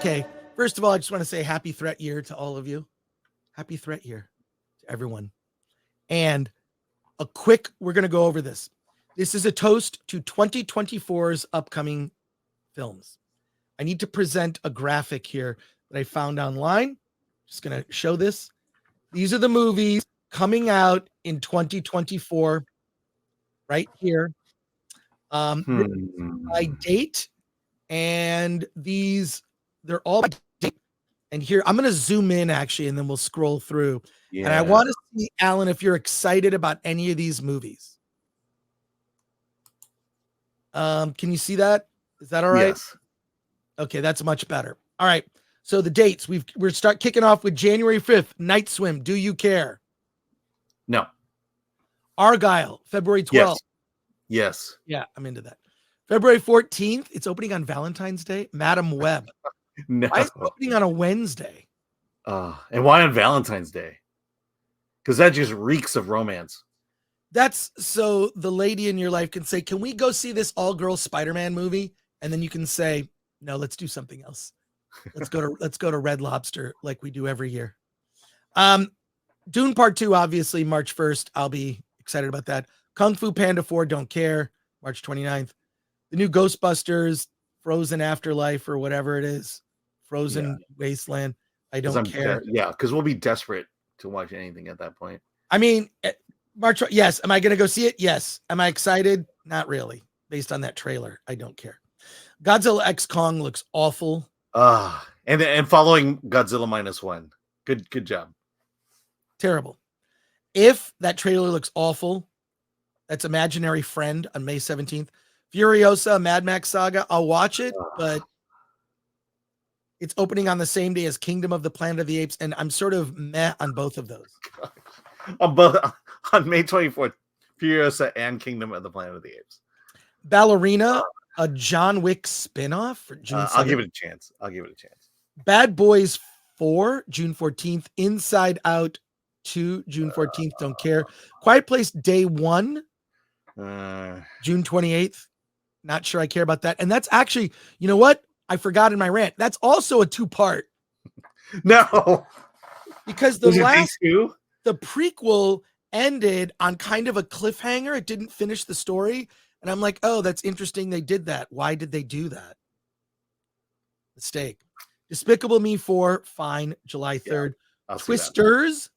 Okay. First of all, I just want to say happy threat year to all of you. Happy threat year to everyone. And we're going to go over this. This is a toast to 2024's upcoming films. I need to present a graphic here that I found online. Just going to show this. These are the movies coming out in 2024 right here. By date, and they're all by date. And here, I'm going to zoom in actually, and then we'll scroll through. Yeah. And I want to see, Alan, if you're excited about any of these movies. Can you see that? Is that all right? Yes. Okay, that's much better. All right. So the dates, we're start kicking off with January 5th, Night Swim. Do You Care? No. Argyle, February 12th. Yes. Yeah, I'm into that. February 14th, it's opening on Valentine's Day. Madam Web. No. Why is it opening on a Wednesday? And why on Valentine's Day? Because that just reeks of romance. That's so the lady in your life can say, can we go see this all-girl Spider-Man movie? And then you can say, no, let's do something else. Let's go to Red Lobster like we do every year. Dune Part 2, obviously, March 1st. I'll be excited about that. Kung Fu Panda 4, Don't Care, March 29th. The new Ghostbusters, Frozen Afterlife, or whatever it is. Frozen Wasteland. I don't care. Because we'll be desperate to watch anything at that point. I mean, March, yes. Am I going to go see it? Yes. Am I excited? Not really. Based on that trailer, I don't care. Godzilla X Kong looks awful. And following Godzilla -1. Good job. Terrible. If that trailer looks awful, that's Imaginary Friend on May 17th. Furiosa, Mad Max Saga, I'll watch it, but it's opening on the same day as Kingdom of the Planet of the Apes, and I'm sort of meh on both of those. On May 24th, Furiosa and Kingdom of the Planet of the Apes. Ballerina, a John Wick spinoff for June 7th. I'll give it a chance. Bad Boys 4, June 14th. Inside Out 2, June 14th. Don't care. Quiet Place Day 1, June 28th. Not sure I care about that. And that's actually, you know what? I forgot in my rant. That's also a 2-part. No. Because the prequel ended on kind of a cliffhanger. It didn't finish the story. And I'm like, oh, that's interesting. They did that. Why did they do that? Mistake. Despicable Me 4, fine, July 3rd. Twisters,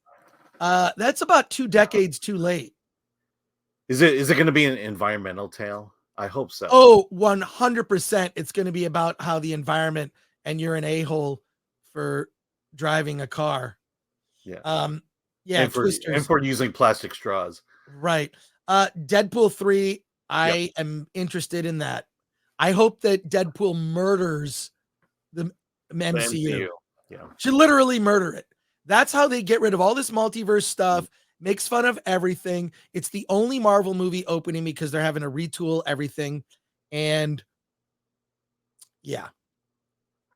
that's about 2 decades too late. Is it going to be an environmental tale? I hope so. Oh, 100%. It's going to be about how the environment and you're an a-hole for driving a car. Yeah. And for using plastic straws. Right. Deadpool 3, I am interested in that. I hope that Deadpool murders the MCU. Yeah. Should literally murder it. That's how they get rid of all this multiverse stuff, makes fun of everything. It's the only Marvel movie opening because they're having to retool everything. And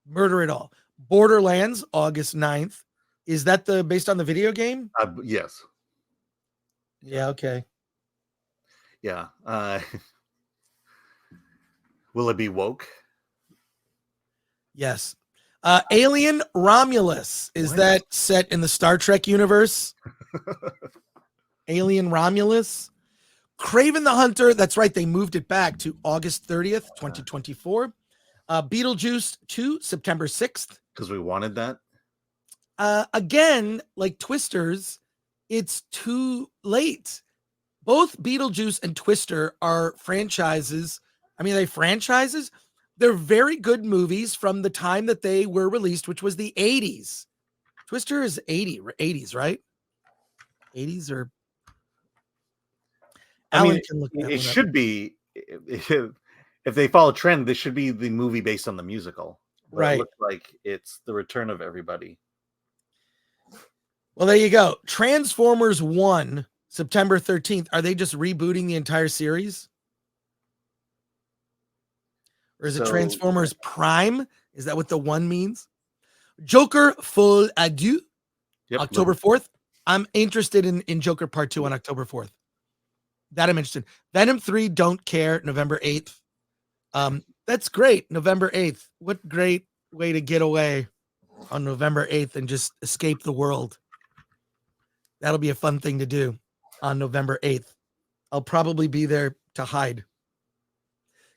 murder it all. Borderlands, August 9th. Is that based on the video game? Yes. Yeah, okay. Yeah. Will it be woke? Yes. Alien Romulus. Is that set in the Star Trek universe? Alien Romulus. Kraven the Hunter. That's right. They moved it back to August 30th, 2024. Beetlejuice 2, September 6th. Because we wanted that. Again, like Twisters, it's too late. Both Beetlejuice and Twister are franchises. I mean, they're very good movies from the time that they were released, which was the 80s. Twister is 80s, right? 80s or Alan can look at it should be, if they follow trend, this should be the movie based on the musical. But right. It looks like it's the return of everybody. Well, there you go. Transformers 1, September 13th. Are they just rebooting the entire series? Or is it Transformers Prime? Is that what the 1 means? Joker Full Adieu, October 4th. I'm interested in Joker Part 2 on October 4th. That I'm interested. Venom 3, Don't Care, November 8th. That's great. November 8th. What great way to get away on November 8th and just escape the world. That'll be a fun thing to do on November 8th. I'll probably be there to hide.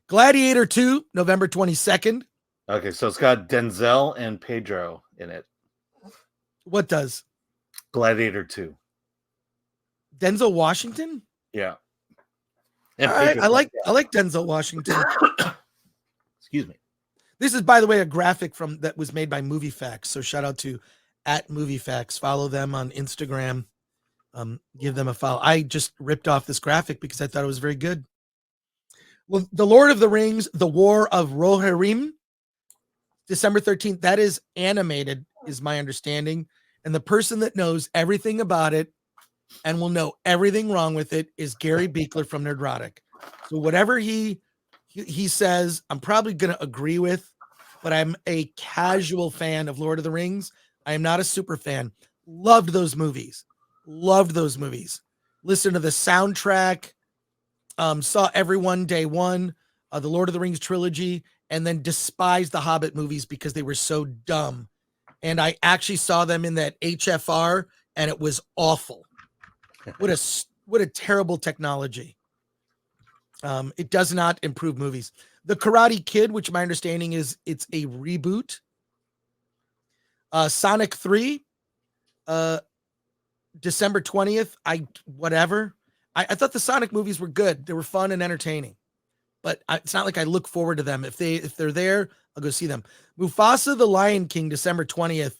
Gladiator 2, November 22nd. Okay, so it's got Denzel and Pedro in it. What does? Gladiator 2. Denzel Washington? Yeah. All right, I like Denzel Washington. Excuse me. This is, by the way, a graphic that was made by Movie Facts. So shout out to @Movie Facts. Follow them on Instagram. Give them a follow. I just ripped off this graphic because I thought it was very good. Well, The Lord of the Rings, The War of Rohirrim, December 13th. That is animated, is my understanding. And the person that knows everything about it and will know everything wrong with it is Gary Beekler from Nerdrotic. So whatever he says, I'm probably going to agree with, but I'm a casual fan of Lord of the Rings. I am not a super fan. Loved those movies. Listen to the soundtrack. Saw everyone day one, the Lord of the Rings trilogy, and then despised the Hobbit movies because they were so dumb. And I actually saw them in that HFR, and it was awful. What a terrible technology. It does not improve movies. The Karate Kid, which my understanding is it's a reboot. Sonic 3, December 20th. I thought the Sonic movies were good. They were fun and entertaining, but it's not like I look forward to them. If they're there, I'll go see them. Mufasa the Lion King, December 20th.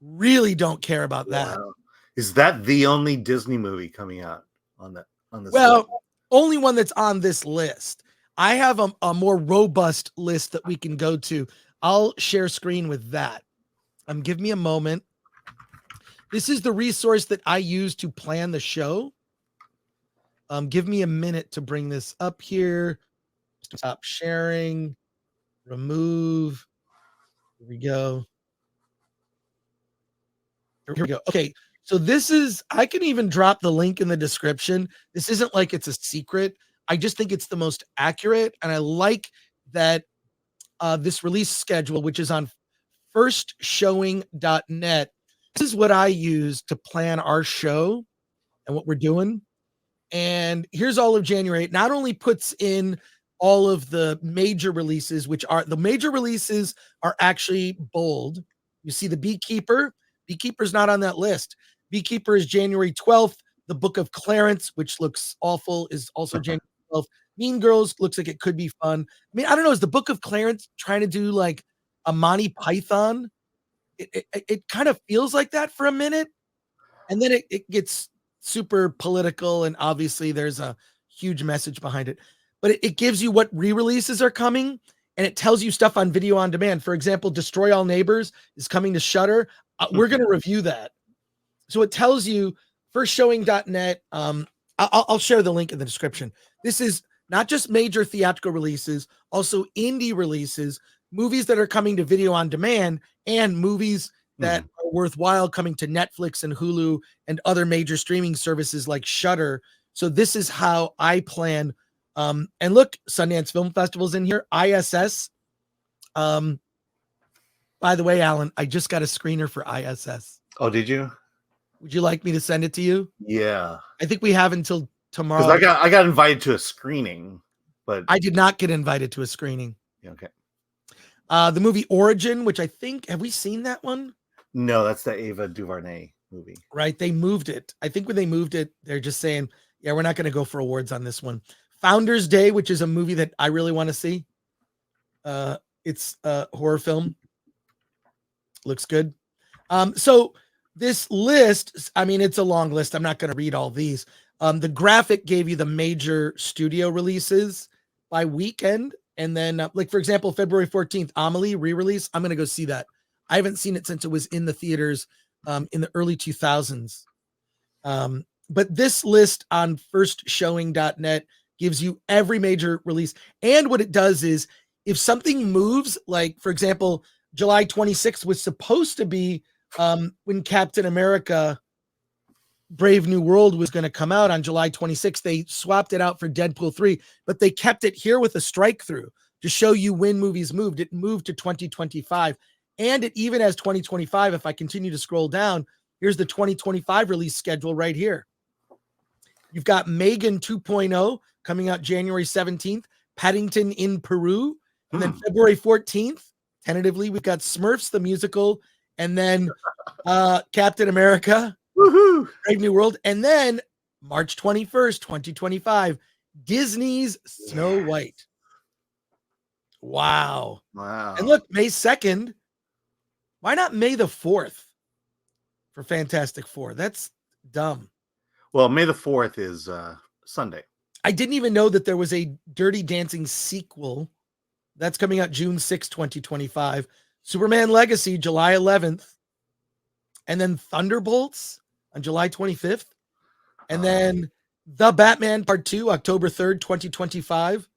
Really don't care about that. Wow. Is that the only Disney movie coming out on this? Well, only one that's on this list. I have a more robust list that we can go to. I'll share screen with that. Give me a moment. This is the resource that I use to plan the show. Give me a minute to bring this up here. Stop sharing. Remove. Here we go. Here we go. Okay. So this is, I can even drop the link in the description. This isn't like it's a secret. I just think it's the most accurate. And I like that this release schedule, which is on firstshowing.net. This is what I use to plan our show and what we're doing. And here's all of January. It not only puts in all of the major releases, which are the major releases are actually bold. You see the Beekeeper. Beekeeper's not on that list. Beekeeper is January 12th. The Book of Clarence, which looks awful, is also January 12th. Mean Girls looks like it could be fun. I mean, I don't know. Is the Book of Clarence trying to do like a Monty Python? It kind of feels like that for a minute. And then it gets super political. And obviously there's a huge message behind it. But it gives you what re-releases are coming. And it tells you stuff on video on demand. For example, Destroy All Neighbors is coming to Shudder. We're going to review that. So it tells you firstshowing.net. I'll share the link in the description. This is not just major theatrical releases, also indie releases, movies that are coming to video on demand, and movies that are worthwhile coming to Netflix and Hulu and other major streaming services like Shudder. So this is how I plan. And look, Sundance Film Festival's in here. ISS. By the way, Alan, I just got a screener for ISS. Oh, did you? Would you like me to send it to you? Yeah. I think we have until tomorrow. Because I got invited to a screening, but I did not get invited to a screening. Okay. The movie Origin, which I think, have we seen that one? No, that's the Ava DuVernay movie. Right. They moved it. I think when they moved it, they're just saying, yeah, we're not going to go for awards on this one. Founders Day, which is a movie that I really want to see. It's a horror film. Looks good. So this list, I mean, it's a long list. I'm not going to read all these. The graphic gave you the major studio releases by weekend. And then, like, for example, February 14th, Amelie re-release. I'm going to go see that. I haven't seen it since it was in the theaters in the early 2000s. But this list on firstshowing.net gives you every major release. And what it does is if something moves, like, for example, July 26th was supposed to be when Captain America Brave New World was going to come out on July 26th. They swapped it out for Deadpool 3, but they kept it here with a strike through. to show you when movies moved. It moved to 2025. And it even has 2025. If I continue to scroll down, here's the 2025 release schedule right here. You've got Megan 2.0 coming out January 17th, Paddington in Peru. And then February 14th, tentatively, we've got Smurfs, the musical, and then Captain America, Woohoo! Brave New World. And then March 21st, 2025, Disney's Snow White. Wow. Wow. And look, May 2nd. Why not May the 4th for Fantastic Four? That's dumb. Well, May the 4th is Sunday. I didn't even know that there was a Dirty Dancing sequel. That's coming out June 6, 2025. Superman Legacy, July 11th. And then Thunderbolts on July 25th. And then The Batman Part 2, October 3rd, 2025.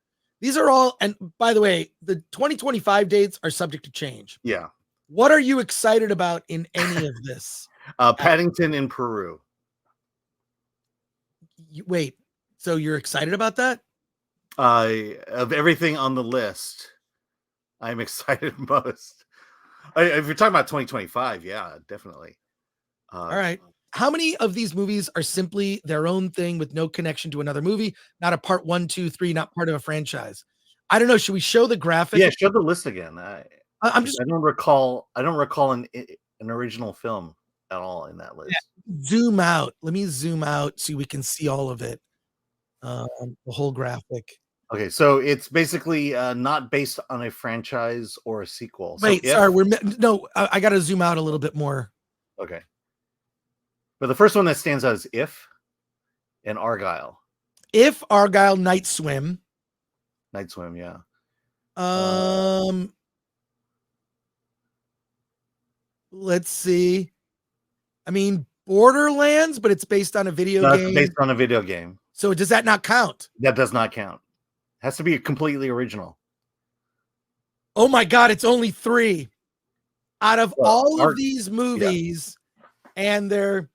These are all, and by the way, the 2025 dates are subject to change. Yeah. What are you excited about in any of this? Paddington in Peru. Wait, so you're excited about that? Of everything on the list, I'm excited most. If you're talking about 2025, yeah, definitely. All right. How many of these movies are simply their own thing with no connection to another movie, not a part 1, 2, 3, not part of a franchise? I don't know. Should we show the graphic? Yeah, show the list again. I don't recall an original film at all in that list. Yeah, zoom out. Let me zoom out so we can see all of it. The whole graphic. Okay, so it's basically not based on a franchise or a sequel. Wait, sorry, I got to zoom out a little bit more. Okay. But the first one that stands out is If and Argyle. If, Argyle, Night Swim. Night Swim, yeah. Let's see. I mean, Borderlands, but it's based on a video game. It's based on a video game. So does that not count? That does not count. It has to be completely original. Oh my God, it's only 3 out of all of these movies, and they're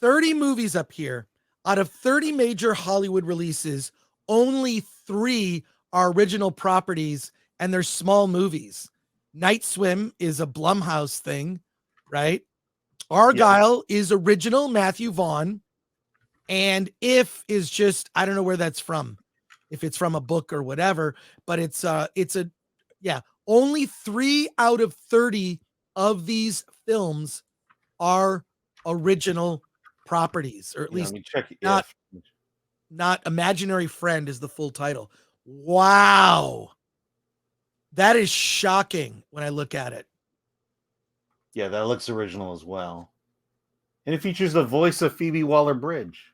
30 movies up here. Out of 30 major Hollywood releases, only 3 are original properties, and they're small movies. Night Swim is a Blumhouse thing, right? Argyle is original Matthew Vaughn, and If is just, I don't know where that's from, if it's from a book or whatever, but only 3 out of 30 of these films are original properties, or at least not Imaginary Friend is the full title. Wow. That is shocking when I look at it. Yeah, that looks original as well. And it features the voice of Phoebe Waller-Bridge.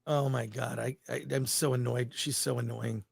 Oh my God. I'm so annoyed. She's so annoying.